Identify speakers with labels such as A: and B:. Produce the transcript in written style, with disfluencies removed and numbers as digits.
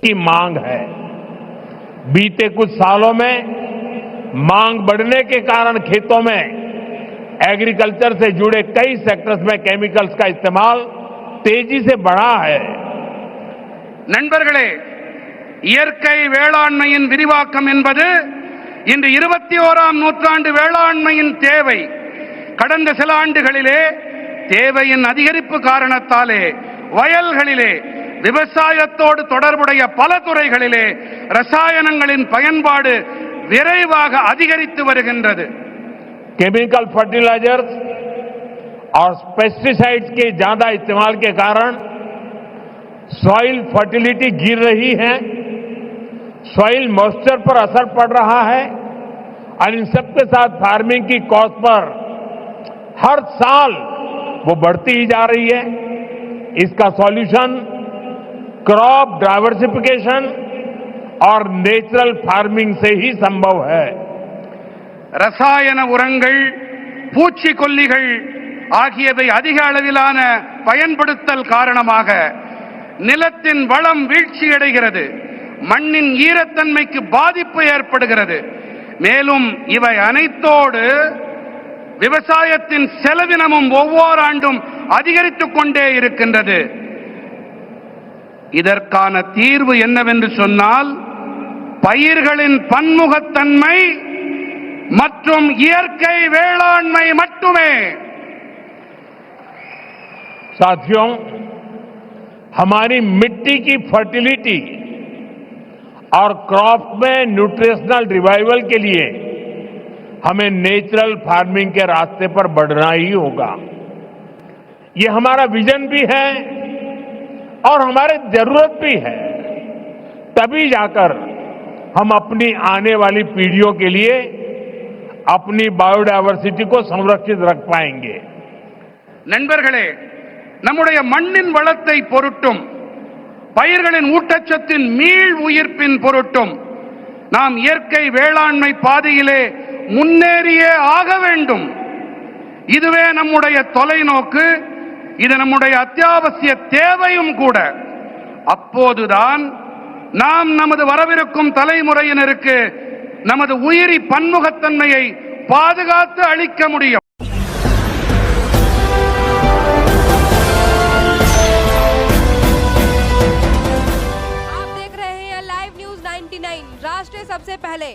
A: की मांग है। बीते कुछ सालों में मांग बढ़ने के कारण खेतों में एग्रीकल्चर से जुड़े कई सेक्टर्स में केमिकल्स का इस्तेमाल तेजी से बढ़ा है।
B: நண்பர்களே, இயற்கை வேளாண்மையின் விரிவாக்கம் என்பது இன்று 21ஆம் நூற்றாண்டு வேளாண்மையின் தேவை. கடந்த சில ஆண்டுகளிலே தேவையின் அதிகரிப்பு காரணத்தாலே வயல்களிலே விவசாயத்தோடு தொடர்புடைய பல துறைகளிலே ரசாயனங்களின் பயன்பாடு விரைவாக அதிகரித்து வருகின்றது.
A: केमिकल फर्टिलाइजर्स और पेस्टिसाइड्स के ज्यादा इस्तेमाल के कारण सॉइल फर्टिलिटी गिर रही है, सॉइल मॉइस्चर पर असर पड़ रहा है और इन सबके साथ फार्मिंग की कॉस्ट पर हर साल वो बढ़ती ही जा रही है। इसका सॉल्यूशन क्रॉप डाइवर्सिफिकेशन और नेचुरल फार्मिंग से ही संभव है।
B: ரசாயன உரங்கள், பூச்சிக்கொல்லிகள் ஆகியவை அதிக அளவிலான பயன்படுத்தல் காரணமாக நிலத்தின் வளம் வீழ்ச்சியடைகிறது, மண்ணின் ஈரத்தன்மைக்கு பாதிப்பு ஏற்படுகிறது. மேலும் இவை அனைத்தோடு விவசாயத்தின் செலவினமும் ஒவ்வொரு ஆண்டும் அதிகரித்துக் கொண்டே இருக்கின்றது. இதற்கான தீர்வு என்னவென்று சொன்னால், பயிர்களின் பன்முகத்தன்மை மற்றும் இயற்கை வேளாண்மை மட்டுமே.
A: साथियों, हमारी मिट्टी की फर्टिलिटी और क्रॉप में न्यूट्रिशनल रिवाइवल के लिए हमें नेचुरल फार्मिंग के रास्ते पर बढ़ना ही होगा। ये हमारा विजन भी है और हमारी जरूरत भी है। तभी जाकर हम अपनी आने वाली पीढ़ियों के लिए अपनी बायोडायवर्सिटी को संरक्षित रख पाएंगे।
B: நண்பர்களே, நம்முடைய மண்ணின் வளத்தை பொருட்டும் பயிர்களின் ஊட்டச்சத்தின் மீள் உயிர்ப்பின் பொருட்டும் நாம் இயற்கை வேளாண்மை பாதையிலே முன்னேறியே ஆக வேண்டும். இதுவே நம்முடைய தொலைநோக்கு, இது நம்முடைய அத்தியாவசிய தேவையும் கூட. அப்போதுதான் நாம் நமது வரவிருக்கும் தலைமுறையினருக்கு நமது உயிரி பன்முகத்தன்மையை பாதுகாத்து அளிக்க முடியும்.
C: आप देख रहे हैं लाइव न्यूज 99, राष्ट्र सबसे पहले।